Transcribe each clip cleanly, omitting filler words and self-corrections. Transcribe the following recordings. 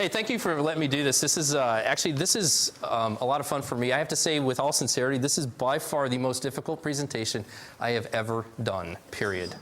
Hey, thank you for letting me do this. This is a lot of fun for me. I have to say, with all sincerity, this is by far the most difficult presentation I have ever done, period.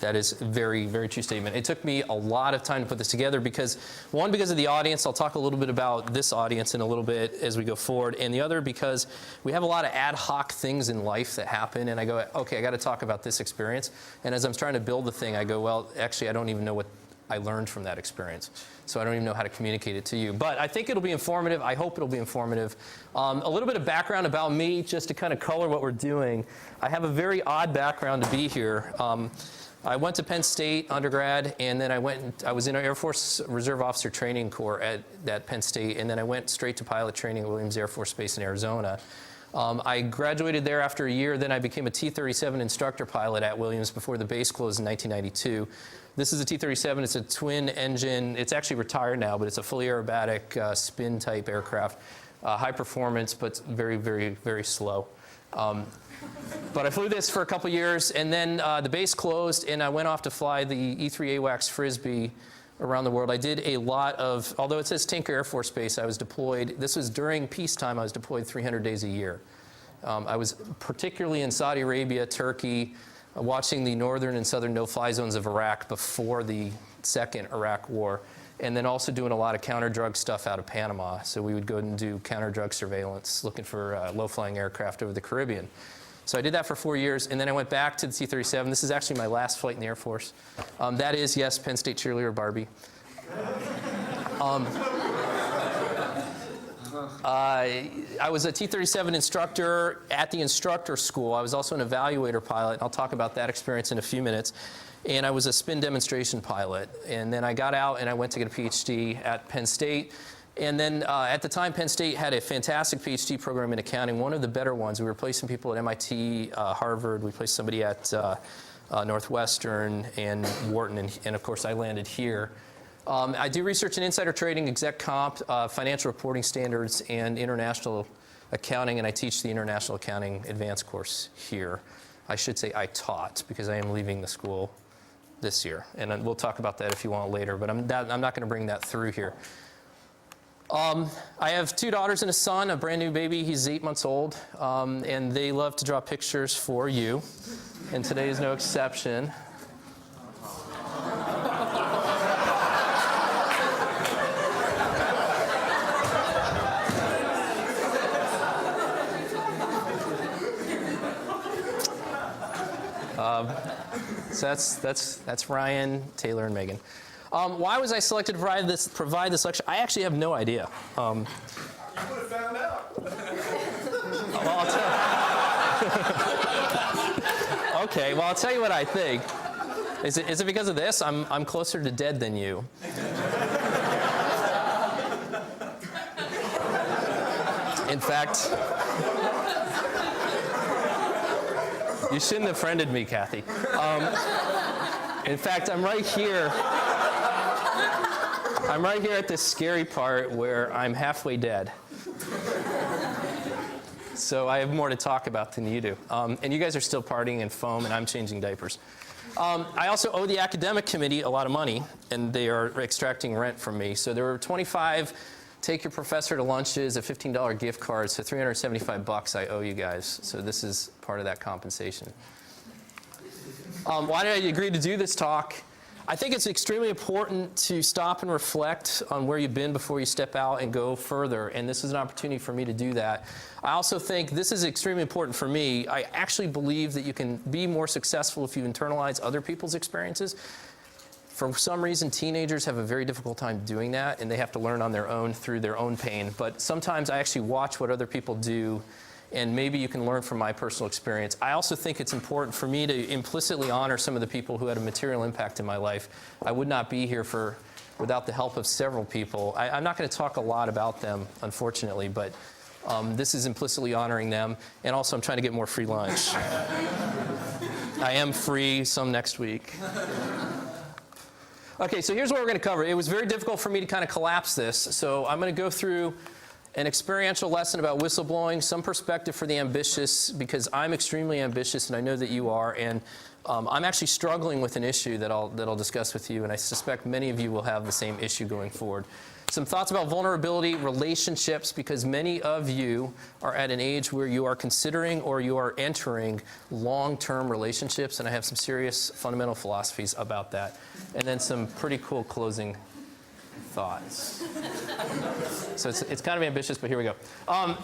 That is a very, very true statement. It took me a lot of time to put this together because of the audience. I'll talk a little bit about this audience in a little bit as we go forward. And the other, because we have a lot of ad hoc things in life that happen. And I go, okay, I got to talk about this experience. And as I'm trying to build the thing, I go, well, actually, I don't even know what I learned from that experience. So I don't even know how to communicate it to you. But I think it'll be informative. I hope it'll be informative. A little bit of background about me, just to kind of color what we're doing. I have a very odd background to be here. I went to Penn State undergrad, and then I was in our Air Force Reserve Officer Training Corps at Penn State, and then I went straight to pilot training at Williams Air Force Base in Arizona. I graduated there after a year. Then I became a T-37 instructor pilot at Williams before the base closed in 1992. This is a T-37. It's a twin engine. It's actually retired now, but it's a fully aerobatic spin type aircraft. High performance, but very, very, very slow. But I flew this for a couple years, and then the base closed, and I went off to fly the E-3 AWACS Frisbee around the world. I did a lot of, although it says Tinker Air Force Base, I was deployed. This was during peacetime. I was deployed 300 days a year. I was particularly in Saudi Arabia, Turkey, watching the northern and southern no-fly zones of Iraq before the second Iraq war, and then also doing a lot of counter-drug stuff out of Panama. So we would go and do counter-drug surveillance, looking for low-flying aircraft over the Caribbean. So I did that for 4 years, and then I went back to the T-37. This is actually my last flight in the Air Force. That is, yes, Penn State cheerleader Barbie. I was a T-37 instructor at the instructor school. I was also an evaluator pilot, and I'll talk about that experience in a few minutes. And I was a spin demonstration pilot. And then I got out, and I went to get a PhD at Penn State. And then at the time, Penn State had a fantastic PhD program in accounting, one of the better ones. We were placing people at MIT, Harvard. We placed somebody at Northwestern and Wharton, and of course, I landed here. I do research in insider trading, exec comp, financial reporting standards, and international accounting, and I teach the International Accounting Advanced course here. I should say I taught, because I am leaving the school this year. And we'll talk about that if you want later, but I'm not going to bring that through here. I have 2 daughters and a son, a brand new baby. He's 8 months old, and they love to draw pictures for you, and today is no exception. So that's Ryan, Taylor, and Megan. Why was I selected to provide this lecture? I actually have no idea. You would have found out. Well, okay, well, I'll tell you what I think. Is it because of this? I'm closer to dead than you. In fact, you shouldn't have friended me, Kathy. In fact, I'm right here. I'm right here at this scary part where I'm halfway dead. So I have more to talk about than you do. And you guys are still partying in foam, and I'm changing diapers. I also owe the academic committee a lot of money, and they are extracting rent from me. So there were 25 take your professor to lunches, a $15 gift card, so $375 I owe you guys. So this is part of that compensation. Why did I agree to do this talk? I think it's extremely important to stop and reflect on where you've been before you step out and go further, and this is an opportunity for me to do that. I also think this is extremely important for me. I actually believe that you can be more successful if you internalize other people's experiences. For some reason, teenagers have a very difficult time doing that, and they have to learn on their own through their own pain. But sometimes I actually watch what other people do, and maybe you can learn from my personal experience. I also think it's important for me to implicitly honor some of the people who had a material impact in my life. I would not be here without the help of several people. I'm not going to talk a lot about them, unfortunately, but this is implicitly honoring them. And also, I'm trying to get more free lunch. I am free some next week. Okay, so here's what we're going to cover. It was very difficult for me to kind of collapse this, so I'm going to go through an experiential lesson about whistleblowing, some perspective for the ambitious, because I'm extremely ambitious and I know that you are, and I'm actually struggling with an issue that I'll discuss with you, and I suspect many of you will have the same issue going forward. Some thoughts about vulnerability, relationships, because many of you are at an age where you are considering or you are entering long-term relationships, and I have some serious fundamental philosophies about that. And then some pretty cool closing thoughts. So it's kind of ambitious, but here we go.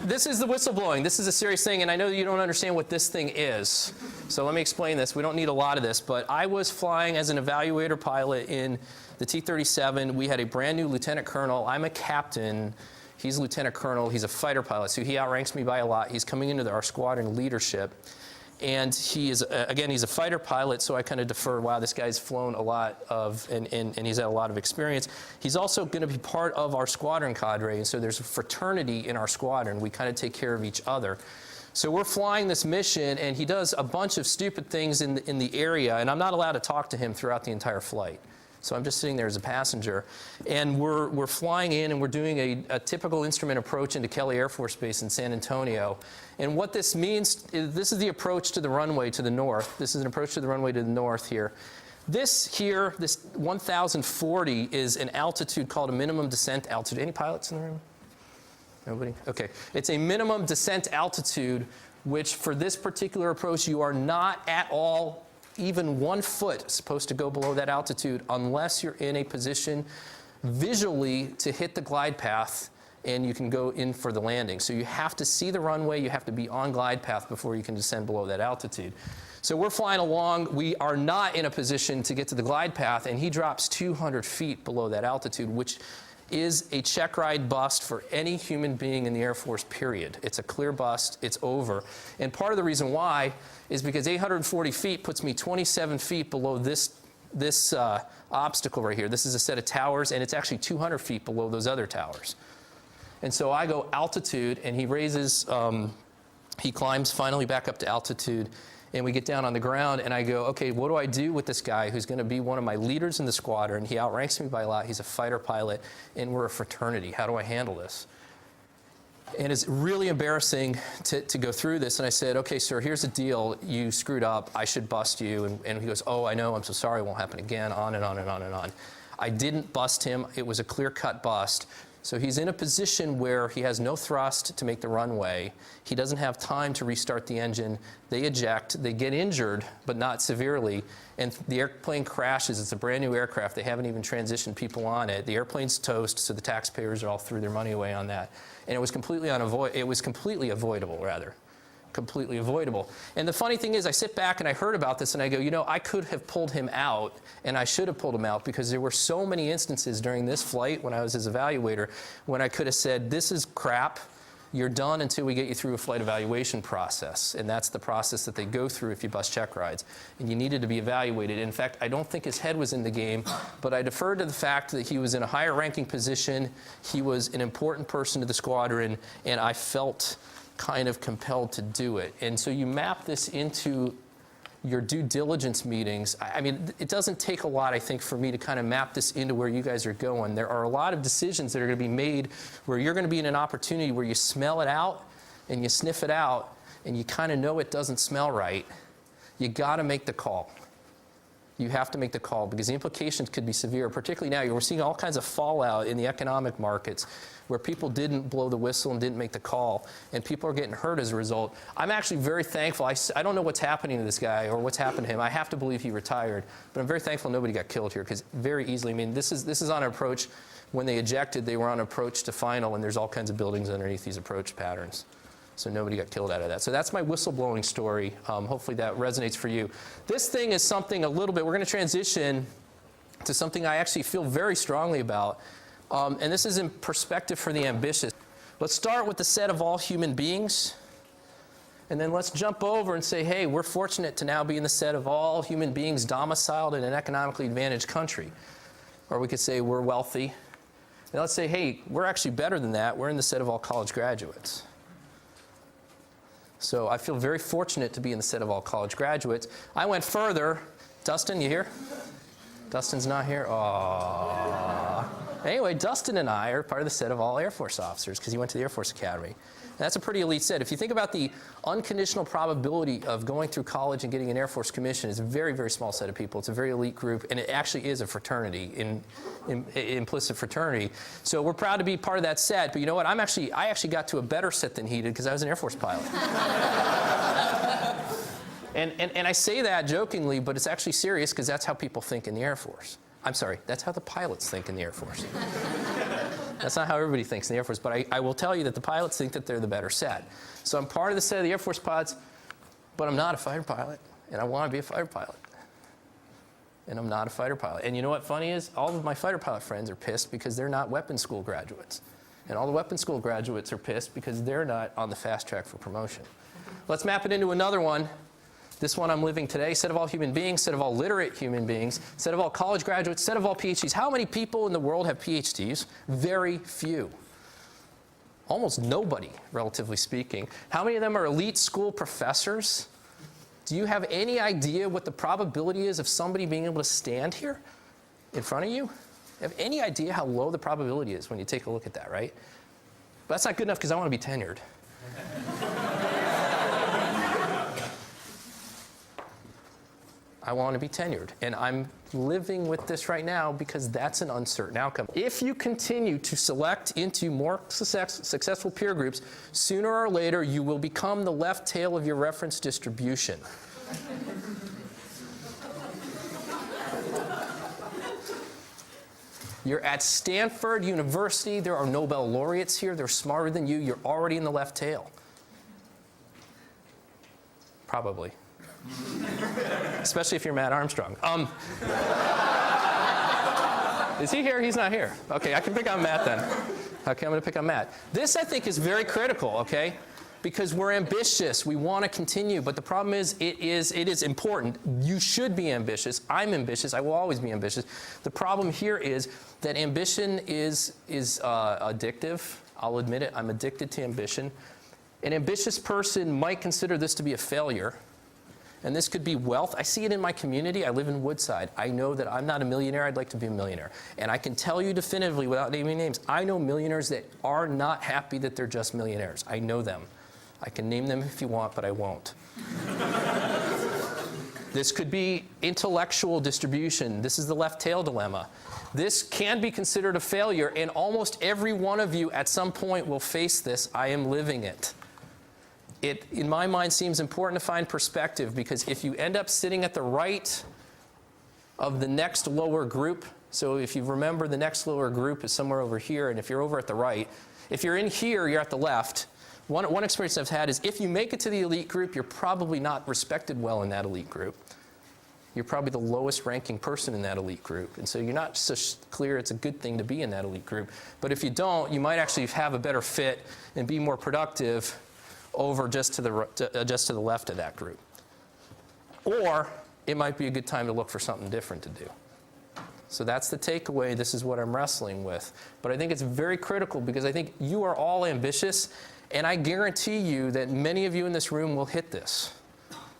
This is the whistleblowing. This is a serious thing, and I know that you don't understand what this thing is. So let me explain this. We don't need a lot of this, but I was flying as an evaluator pilot in the T-37. We had a brand new lieutenant colonel. I'm a captain. He's a lieutenant colonel. He's a fighter pilot, so he outranks me by a lot. He's coming into our squadron leadership. And he is, again, he's a fighter pilot, so I kind of defer, wow, this guy's flown a lot of, and he's had a lot of experience. He's also going to be part of our squadron cadre, and so there's a fraternity in our squadron. We kind of take care of each other. So we're flying this mission, and he does a bunch of stupid things in the area, and I'm not allowed to talk to him throughout the entire flight. So I'm just sitting there as a passenger. And we're flying in, and we're doing a typical instrument approach into Kelly Air Force Base in San Antonio. And what this means is this is the approach to the runway to the north. This is an approach to the runway to the north here. This 1,040 is an altitude called a minimum descent altitude. Any pilots in the room? Nobody? Okay. It's a minimum descent altitude, which for this particular approach, you are not at all even 1 foot supposed to go below that altitude unless you're in a position visually to hit the glide path and you can go in for the landing. So you have to see the runway, you have to be on glide path before you can descend below that altitude. So we're flying along, we are not in a position to get to the glide path, and he drops 200 feet below that altitude, which is a check ride bust for any human being in the Air Force, period. It's a clear bust, it's over. And part of the reason why is because 840 feet puts me 27 feet below this obstacle right here. This is a set of towers, and it's actually 200 feet below those other towers. And so I go altitude, and he raises, he climbs finally back up to altitude, and we get down on the ground, and I go, okay, what do I do with this guy who's going to be one of my leaders in the squadron? He outranks me by a lot. He's a fighter pilot, and we're a fraternity. How do I handle this? And it's really embarrassing to go through this. And I said, okay, sir, here's the deal. You screwed up. I should bust you. And he goes, oh, I know. I'm so sorry. It won't happen again. On and on and on and on. I didn't bust him. It was a clear-cut bust. So he's in a position where he has no thrust to make the runway. He doesn't have time to restart the engine. They eject. They get injured, but not severely. And the airplane crashes. It's a brand new aircraft. They haven't even transitioned people on it. The airplane's toast, so the taxpayers all threw their money away on that. And it was completely avoidable, rather. Completely avoidable. And the funny thing is, I sit back and I heard about this and I go, you know, I could have pulled him out, and I should have pulled him out, because there were so many instances during this flight when I was his evaluator when I could have said, this is crap. You're done until we get you through a flight evaluation process. And that's the process that they go through if you bust check rides. And you needed to be evaluated. In fact, I don't think his head was in the game, but I deferred to the fact that he was in a higher ranking position. He was an important person to the squadron, and I felt kind of compelled to do it. And so you map this into your due diligence meetings. I mean, it doesn't take a lot, I think, for me to kind of map this into where you guys are going. There are a lot of decisions that are going to be made where you're going to be in an opportunity where you smell it out and you sniff it out and you kind of know it doesn't smell right. You got to make the call. You have to make the call, because the implications could be severe, particularly now. We're seeing all kinds of fallout in the economic markets where people didn't blow the whistle and didn't make the call, and people are getting hurt as a result. I'm actually very thankful. I don't know what's happening to this guy or what's happened to him. I have to believe he retired, but I'm very thankful nobody got killed here, because very easily, I mean, this is on an approach. When they ejected, they were on approach to final, and there's all kinds of buildings underneath these approach patterns. So nobody got killed out of that. So that's my whistleblowing story. Hopefully that resonates for you. This thing is something a little bit, we're going to transition to something I actually feel very strongly about. And this is in perspective for the ambitious. Let's start with the set of all human beings. And then let's jump over and say, hey, we're fortunate to now be in the set of all human beings domiciled in an economically advantaged country. Or we could say we're wealthy. And let's say, hey, we're actually better than that. We're in the set of all college graduates. So I feel very fortunate to be in the set of all college graduates. I went further. Dustin, you here? Dustin's not here? Aww. Anyway, Dustin and I are part of the set of all Air Force officers because he went to the Air Force Academy. And that's a pretty elite set. If you think about the unconditional probability of going through college and getting an Air Force commission, it's a very, very small set of people. It's a very elite group, and it actually is a fraternity, implicit fraternity. So we're proud to be part of that set. But you know what? I actually got to a better set than he did because I was an Air Force pilot. And I say that jokingly, but it's actually serious because that's how people think in the Air Force. I'm sorry, that's how the pilots think in the Air Force. That's not how everybody thinks in the Air Force, but I will tell you that the pilots think that they're the better set. So I'm part of the set of the Air Force pilots, but I'm not a fighter pilot, and I want to be a fighter pilot. And I'm not a fighter pilot. And you know what funny is? All of my fighter pilot friends are pissed because they're not weapons school graduates. And all the weapons school graduates are pissed because they're not on the fast track for promotion. Let's map it into another one. This one I'm living today, set of all human beings, set of all literate human beings, set of all college graduates, set of all PhDs. How many people in the world have PhDs? Very few. Almost nobody, relatively speaking. How many of them are elite school professors? Do you have any idea what the probability is of somebody being able to stand here in front of you? Have any idea how low the probability is when you take a look at that, right? But that's not good enough because I want to be tenured. I want to be tenured, and I'm living with this right now because that's an uncertain outcome. If you continue to select into more successful peer groups, sooner or later you will become the left tail of your reference distribution. You're at Stanford University. There are Nobel laureates here. They're smarter than you. You're already in the left tail. Probably. Especially if you're Matt Armstrong. Is he here? He's not here. Okay, I can pick on Matt then. Okay, I'm going to pick on Matt. This, I think, is very critical, okay? Because we're ambitious. We want to continue. But the problem is, it is important. You should be ambitious. I'm ambitious. I will always be ambitious. The problem here is that ambition is addictive. I'll admit it. I'm addicted to ambition. An ambitious person might consider this to be a failure. And this could be wealth. I see it in my community. I live in Woodside. I know that I'm not a millionaire. I'd like to be a millionaire. And I can tell you definitively, without naming names, I know millionaires that are not happy that they're just millionaires. I know them. I can name them if you want, but I won't. This could be intellectual distribution. This is the left tail dilemma. This can be considered a failure, and almost every one of you at some point will face this. I am living it. It, in my mind, seems important to find perspective, because if you end up sitting at the right of the next lower group, so if you remember the next lower group is somewhere over here, and if you're over at the right, if you're in here, you're at the left. One experience I've had is if you make it to the elite group, you're probably not respected well in that elite group. You're probably the lowest ranking person in that elite group. And so you're not so clear it's a good thing to be in that elite group. But if you don't, you might actually have a better fit and be more productive over just to the left of that group. Or it might be a good time to look for something different to do. So that's the takeaway. This is what I'm wrestling with. But I think it's very critical, because I think you are all ambitious, and I guarantee you that many of you in this room will hit this,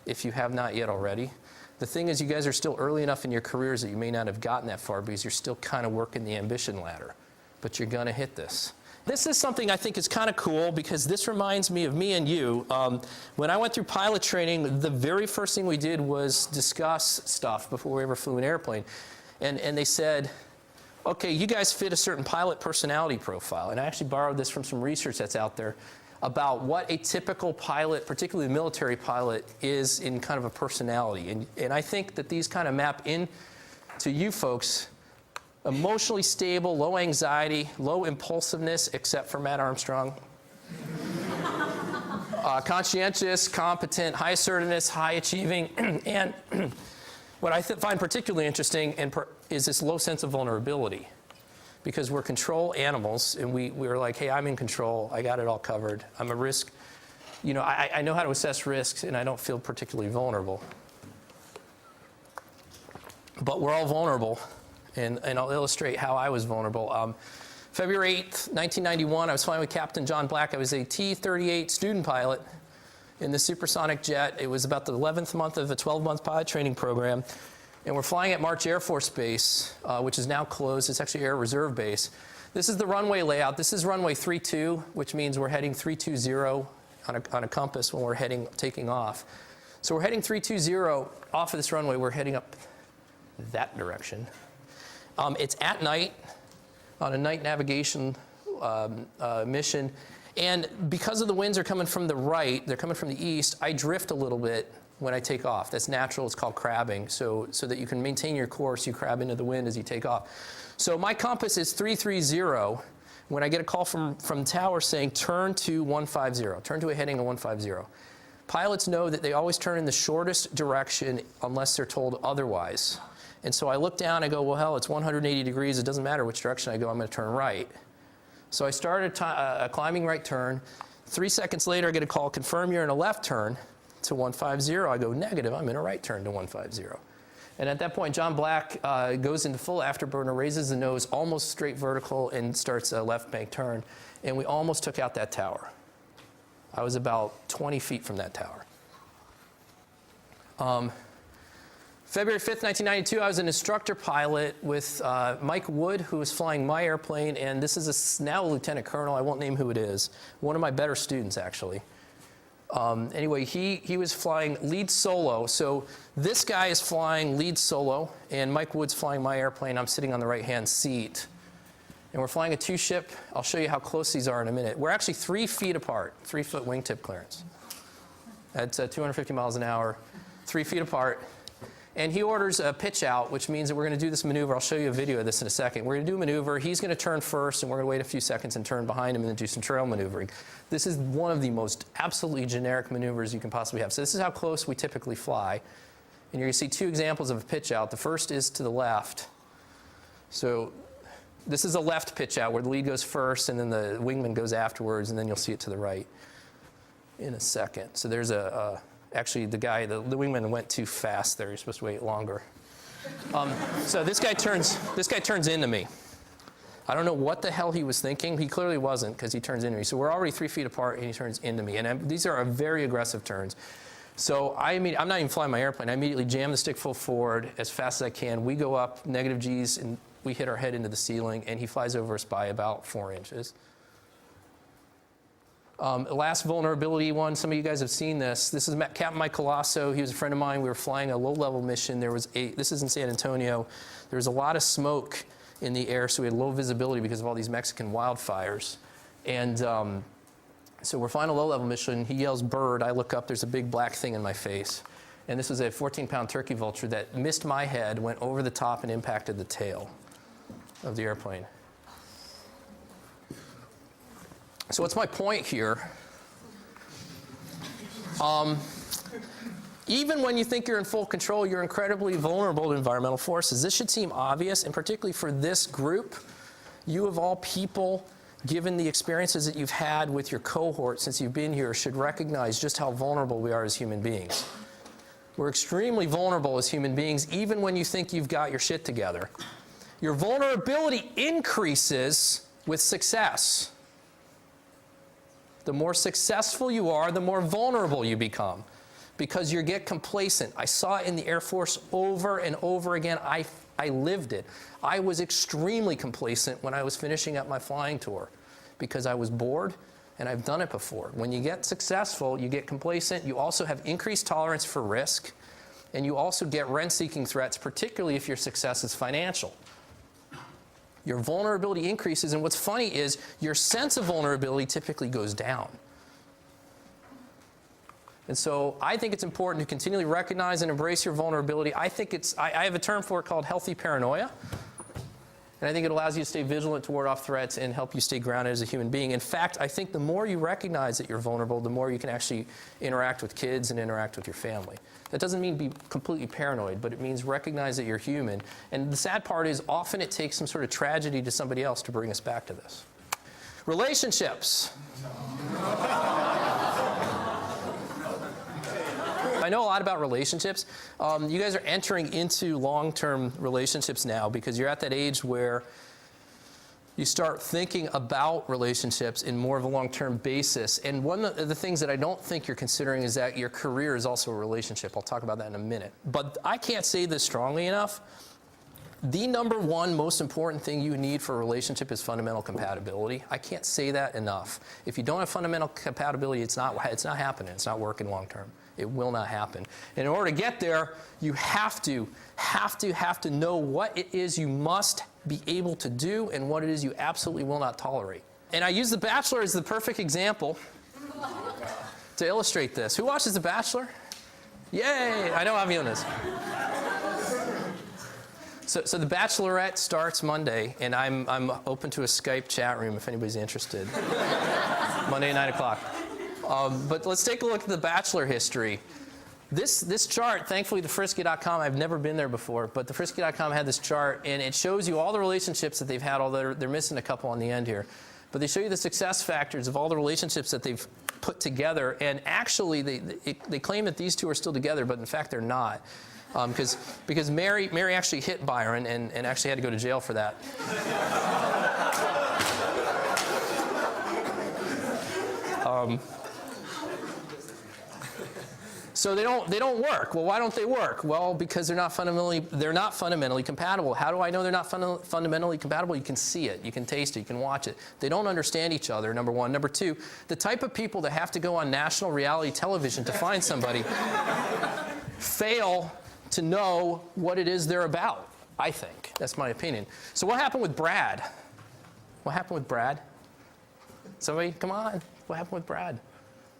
if you have not yet already. The thing is, you guys are still early enough in your careers that you may not have gotten that far, because you're still kind of working the ambition ladder. But you're going to hit this. This is something I think is kind of cool, because this reminds me of me and you. When I went through pilot training, the very first thing we did was discuss stuff before we ever flew an airplane. And they said, okay, you guys fit a certain pilot personality profile. And I actually borrowed this from some research that's out there about what a typical pilot, particularly a military pilot, is in kind of a personality. And I think that these kind of map in to you folks. Emotionally stable, low anxiety, low impulsiveness, except for Matt Armstrong. Conscientious, competent, high assertiveness, high achieving. And what I find particularly interesting is this low sense of vulnerability. Because we're control animals, and we're like, hey, I'm in control. I got it all covered. I'm a risk. You know, I know how to assess risks, and I don't feel particularly vulnerable. But we're all vulnerable. And I'll illustrate how I was vulnerable. February 8th, 1991, I was flying with Captain John Black. I was a T-38 student pilot in the supersonic jet. It was about the 11th month of a 12-month pilot training program. And we're flying at March Air Force Base, which is now closed. It's actually Air Reserve Base. This is the runway layout. This is runway 32, which means we're heading 320 on a compass when we're taking off. So we're heading 320 off of this runway. We're heading up that direction. It's at night on a night navigation mission. And because of the winds are coming from the right, they're coming from the east, I drift a little bit when I take off. That's natural. It's called crabbing. So that you can maintain your course, you crab into the wind as you take off. So my compass is 330 when I get a call from the tower saying turn to 150, turn to a heading of 150. Pilots know that they always turn in the shortest direction unless they're told otherwise. And so I look down, I go, well, hell, it's 180 degrees. It doesn't matter which direction I go, I'm going to turn right. So I started a climbing right turn. 3 seconds later, I get a call, confirm you're in a left turn to 150. I go, negative, I'm in a right turn to 150. And at that point, John Black goes into full afterburner, raises the nose almost straight vertical, and starts a left bank turn. And we almost took out that tower. I was about 20 feet from that tower. February 5th, 1992, I was an instructor pilot with Mike Wood, who was flying my airplane, and this is now a lieutenant colonel. I won't name who it is. One of my better students, actually. Anyway, he was flying lead solo. So this guy is flying lead solo, and Mike Wood's flying my airplane. I'm sitting on the right-hand seat. And we're flying a two-ship. I'll show you how close these are in a minute. We're actually 3 feet apart, 3-foot wingtip clearance. That's 250 miles an hour, 3 feet apart. And he orders a pitch out, which means that we're going to do this maneuver. I'll show you a video of this in a second. We're going to do a maneuver. He's going to turn first, and we're going to wait a few seconds and turn behind him and then do some trail maneuvering. This is one of the most absolutely generic maneuvers you can possibly have. So this is how close we typically fly. And you're going to see 2 examples of a pitch out. The first is to the left. So this is a left pitch out where the lead goes first, and then the wingman goes afterwards, and then you'll see it to the right in a second. So there's actually, the wingman went too fast there. You're supposed to wait longer. So this guy turns into me. I don't know what the hell he was thinking. He clearly wasn't, because he turns into me. So we're already 3 feet apart, and he turns into me. And these are very aggressive turns. So I'm not even flying my airplane. I immediately jam the stick full forward as fast as I can. We go up negative G's, and we hit our head into the ceiling, and he flies over us by about 4 inches. Last vulnerability one, some of you guys have seen this. This is Captain Mike Colasso. He was a friend of mine. We were flying a low-level mission. This is in San Antonio. There was a lot of smoke in the air, so we had low visibility because of all these Mexican wildfires. And so we're flying a low-level mission. He yells, bird. I look up. There's a big black thing in my face. And this was a 14-pound turkey vulture that missed my head, went over the top, and impacted the tail of the airplane. So what's my point here? Even when you think you're in full control, you're incredibly vulnerable to environmental forces. This should seem obvious, and particularly for this group, you of all people, given the experiences that you've had with your cohort since you've been here, should recognize just how vulnerable we are as human beings. We're extremely vulnerable as human beings, even when you think you've got your shit together. Your vulnerability increases with success. The more successful you are, the more vulnerable you become, because you get complacent. I saw it in the Air Force over and over again. I lived it. I was extremely complacent when I was finishing up my flying tour because I was bored, and I've done it before. When you get successful, you get complacent. You also have increased tolerance for risk, and you also get rent-seeking threats, particularly if your success is financial. Your vulnerability increases, and what's funny is your sense of vulnerability typically goes down. And so I think it's important to continually recognize and embrace your vulnerability. I have a term for it called healthy paranoia. And I think it allows you to stay vigilant to ward off threats and help you stay grounded as a human being. In fact, I think the more you recognize that you're vulnerable, the more you can actually interact with kids and interact with your family. That doesn't mean be completely paranoid, but it means recognize that you're human. And the sad part is often it takes some sort of tragedy to somebody else to bring us back to this. Relationships. I know a lot about relationships. You guys are entering into long-term relationships now because you're at that age where you start thinking about relationships in more of a long-term basis. And one of the things that I don't think you're considering is that your career is also a relationship. I'll talk about that in a minute. But I can't say this strongly enough. The number one most important thing you need for a relationship is fundamental compatibility. I can't say that enough. If you don't have fundamental compatibility, it's not happening. It's not working long term. It will not happen. And in order to get there, you have to know what it is you must be able to do and what it is you absolutely will not tolerate. And I use The Bachelor as the perfect example to illustrate this. Who watches The Bachelor? Yay! I know I'm doing this. So The Bachelorette starts Monday, and I'm open to a Skype chat room if anybody's interested. Monday at 9 o'clock. But let's take a look at The Bachelor history. This chart, thankfully, the Frisky.com, I've never been there before, but the Frisky.com had this chart, and it shows you all the relationships that they've had, although they're missing a couple on the end here. But they show you the success factors of all the relationships that they've put together, and actually, they claim that these two are still together, but in fact, they're not. Because Mary actually hit Byron and actually had to go to jail for that. So they don't work. Well, why don't they work? Well, because they're not fundamentally compatible. How do I know they're not fundamentally compatible? You can see it, you can taste it, you can watch it. They don't understand each other, number one. Number two, the type of people that have to go on national reality television to find somebody fail to know what it is they're about, I think. That's my opinion. So what happened with Brad? What happened with Brad? Somebody, come on. What happened with Brad?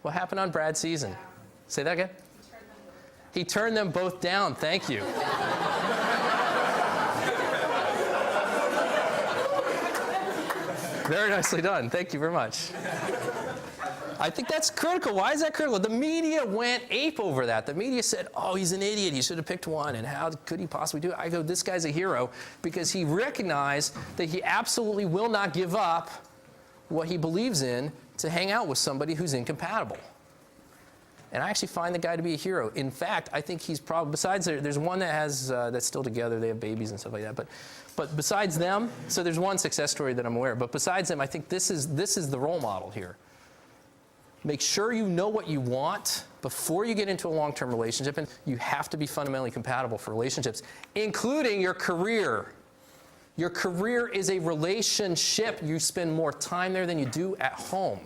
What happened on Brad's season? Say that again? He turned them both down. Thank you. Very nicely done. Thank you very much. I think that's critical. Why is that critical? The media went ape over that. The media said, oh, he's an idiot. He should have picked one. And how could he possibly do it? I go, this guy's a hero because he recognized that he absolutely will not give up what he believes in to hang out with somebody who's incompatible. And I actually find the guy to be a hero. In fact, I think he's probably, besides, there's one that has, that's still together. They have babies and stuff like that. But besides them, so there's one success story that I'm aware of. But besides them, I think this is the role model here. Make sure you know what you want before you get into a long-term relationship, and you have to be fundamentally compatible for relationships, including your career. Your career is a relationship. You spend more time there than you do at home.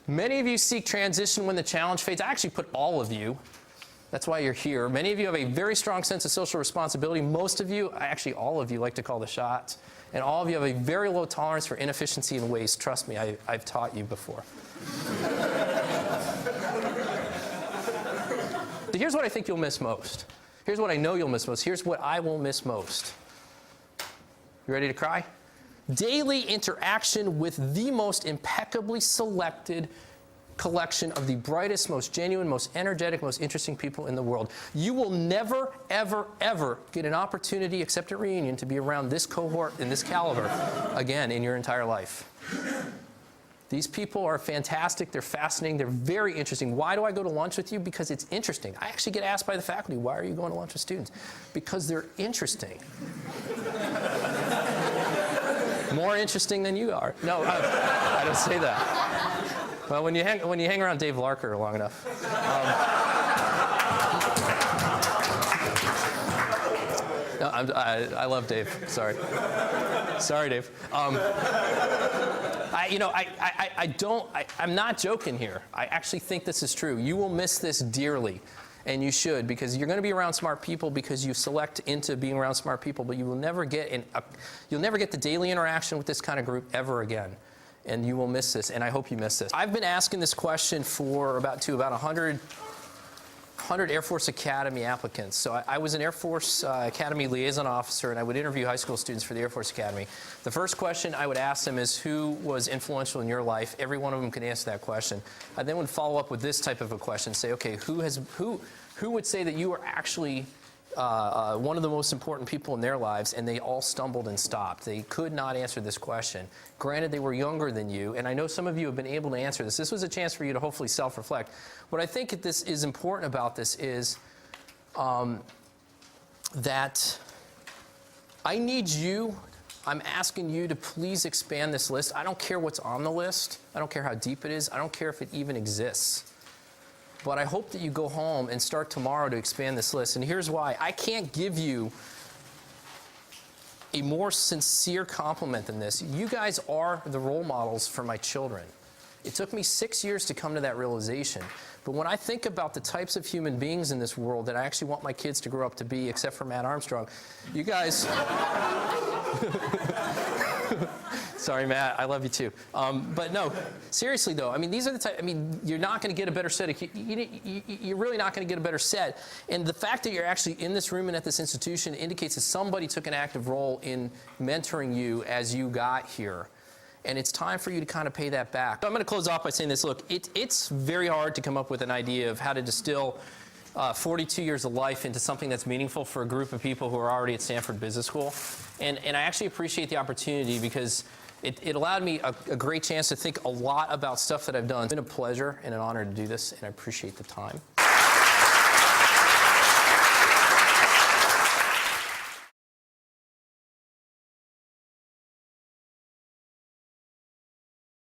Many of you seek transition when the challenge fades. I actually put all of you. That's why you're here. Many of you have a very strong sense of social responsibility. Most of you, actually all of you, like to call the shots. And all of you have a very low tolerance for inefficiency and waste. Trust me, I've taught you before. So here's what I think you'll miss most. Here's what I know you'll miss most. Here's what I will miss most. You ready to cry? Daily interaction with the most impeccably selected collection of the brightest, most genuine, most energetic, most interesting people in the world. You will never, ever, ever get an opportunity, except at reunion, to be around this cohort and this caliber again in your entire life. These people are fantastic. They're fascinating. They're very interesting. Why do I go to lunch with you? Because it's interesting. I actually get asked by the faculty, why are you going to lunch with students? Because they're interesting. More interesting than you are. No, I don't say that. Well, when you hang around Dave Larker long enough. No, I love Dave. Sorry, Dave. I'm not joking here. I actually think this is true. You will miss this dearly, and you should, because you're going to be around smart people because you select into being around smart people, but you will never get the daily interaction with this kind of group ever again. And you will miss this, and I hope you miss this. I've been asking this question for about 100 Air Force Academy applicants. So I was an Air Force Academy liaison officer, and I would interview high school students for the Air Force Academy. The first question I would ask them is, who was influential in your life? Every one of them could answer that question. I then would follow up with this type of a question, say, okay, who would say that you were actually one of the most important people in their lives, and they all stumbled and stopped. They could not answer this question. Granted, they were younger than you, and I know some of you have been able to answer this. This was a chance for you to hopefully self-reflect. What I think this is important about this is that I need you, I'm asking you to please expand this list. I don't care what's on the list. I don't care how deep it is. I don't care if it even exists. But I hope that you go home and start tomorrow to expand this list. And here's why. I can't give you a more sincere compliment than this. You guys are the role models for my children. It took me 6 years to come to that realization. But when I think about the types of human beings in this world that I actually want my kids to grow up to be, except for Matt Armstrong, you guys... Sorry, Matt, I love you too. But no, seriously though, I mean, these are the type, I mean, you're not going to get a better set. You're really not going to get a better set. And the fact that you're actually in this room and at this institution indicates that somebody took an active role in mentoring you as you got here. And it's time for you to kind of pay that back. I'm going to close off by saying this. Look, it's very hard to come up with an idea of how to distill 42 years of life into something that's meaningful for a group of people who are already at Stanford Business School. And I actually appreciate the opportunity because it allowed me a great chance to think a lot about stuff that I've done. It's been a pleasure and an honor to do this, and I appreciate the time.